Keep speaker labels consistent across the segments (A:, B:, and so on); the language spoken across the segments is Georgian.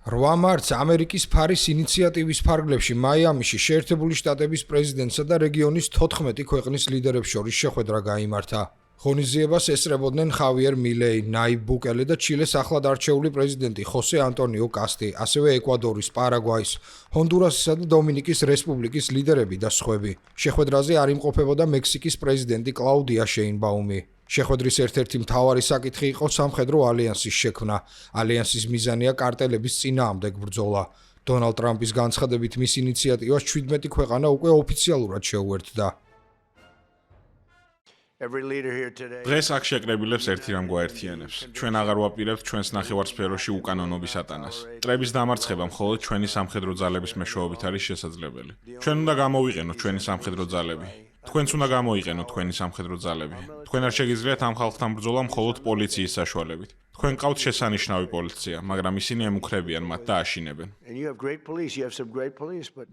A: 8 მარტს ამერიკის ფარის ინიციატივის ფარგლებში მაიამიში შეერთებული შტატების პრეზიდენტსა და რეგიონის 14 ქვეყნის ლიდერებს შორის შეხვედრა გაიმართა. ღონისძიებას ესწრებოდნენ ხავიერ მილეი, ნაიბ ბუკელე და ჩილეს ახლად არჩეული პრეზიდენტი ხოსე ანტონიო კასტი, ასევე ეკვადორის, პარაგვაის, ჰონდურასისა და დომინიკის რესპუბლიკის ლიდერები და სხვები. შეხვედრაზე არ იმყოფებოდა მექსიკის პრეზიდენტი კლაუდია შეინბაუმი. შეხვედრის ერთ-ერთი მთავარი საკითხი იყო სამხედრო ალიანსის შექმნა. ალიანსის მიზანია კარტელების წინააღმდეგ ბრძოლა. დონალდ ტრამპის განცხადებით მის ინიციატივას 17 ქვეყანა უკვე ოფიციალურად შეუერთდა.
B: დღეს აქ შეკრებილებს ერთი რამ გვაერთიანებს. ჩვენ აღარ ვაპირებთ ჩვენს ნახევარსფეროში უკანონობის ატანას. მტრების დამარცხება მხოლოდ ჩვენი სამხედრო ძალების მეშვეობით არის შესაძლებელი. ჩვენ უნდა გამოვიყენოთ ჩვენი სამხედრო ძალები. თქვენც უნდა გამოიყენოთ თქვენი სამხედრო ძალები. თქვენ არ შეგიძლიათ ამ ხალხთან ბრძოლა მხოლოდ პოლიციის საშუალებით. თქვენ ყავთ შესანიშნავი პოლიცია, მაგრამ ისინი ემუქრებიან მათ და აშინებენ.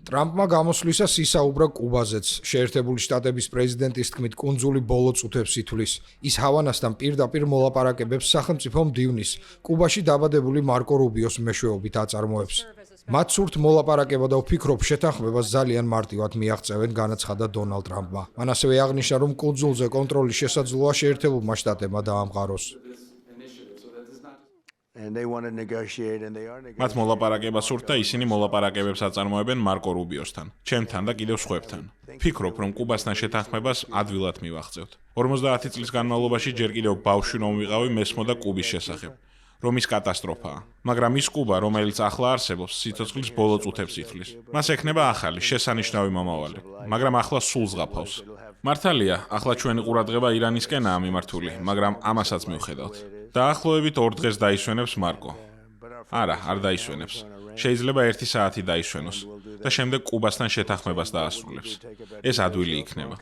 A: ტრამპმა გამოსვლისას ისაუბრა კუბაზეც. შეერთებული შტატების პრეზიდენტის თქმით, კუნძული ბოლო წუთებს ითვლის. ის ჰავანასთან პირდაპირ მოლაპარაკებებს სახელმწიფო მდივნის, კუბაში დაბადებული მარკო რუბიოს მეშვეობით აწარმოებს. მათ სურთ მოლაპარაკება და ვფიქრობ, შეთანხმებას ძალიან მარტივად მიაღწევენ, განაცხადა დონალდ ტრამპმა. მან ასევე აღნიშნა, რომ კუნძულზე კონტროლის შესაძლოა შეერთებულმა შტატებმა დაამყაროს.
B: მათ მოლაპარაკება სურთ და ისინი მოლაპარაკებებს აწარმოებენ მარკო რუბიოსთან, ჩემთან და კიდევ სხვებთან. ვფიქრობ, რომ კუბასთან შეთანხმებას ადვილად მივაღწევთ. 50 წლის განმავლობაში ჯერ კიდევ ბავშვი რომ ვიყავი მესმოდა კუბის შესახებ. რომ ის კატასტროფაა. მაგრამ ის კუბა, რომელიც ახლა არსებობს, სიცოცხლის ბოლო წუთებს ითვლის. მას ექნება ახალი, შესანიშნავი მომავალი, მაგრამ ახლა სულ ზღაფავს. მართალია, ახლა ჩვენი ყურადღება ირანისკენაა მიმართული, მაგრამ ამასაც მივხედავთ. დაახლოებით 2 დღეს დაისვენებს მარკო. არა, არ დაისვენებს. შეიძლება 1 საათი დაისვენოს და შემდეგ კუბასთან შეთანხმებას დაასრულებს. ეს ადვილი იქნება.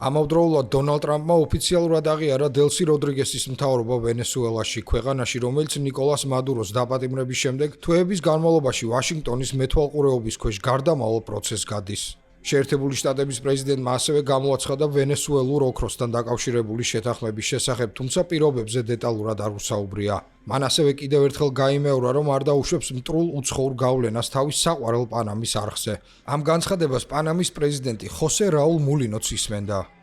A: ამავდროულად დონალდ ტრამპმა ოფიციალურად აღიარა დელსი როდრიგესის მთავრობა ვენესუელაში, ქვეყანაში, რომელიც ნიკოლას მადუროს დაპატიმრების შემდეგ თვეების განმავლობაში ვაშინგტონის მეთვალყურეობის ქვეშ გარდამავალ პროცესს გადის. შეერთებული შტატების პრეზიდენტმა ასევე გამოაცხადა ვენესუელურ ოქროსთან დაკავშირებული შეთანხმების შესახებ, თუმცა პირობებზე დეტალურად არ უსაუბრია. მან ასევე კიდევ ერთხელ გაიმეორა, რომ არ დაუშვებს მტრულ უცხოურ გავლენას თავის საყვარელ პანამის არხზე. ამ განცხადებას პანამის პრეზიდენტი ხოსე რაულ მულინოც ისმენდა.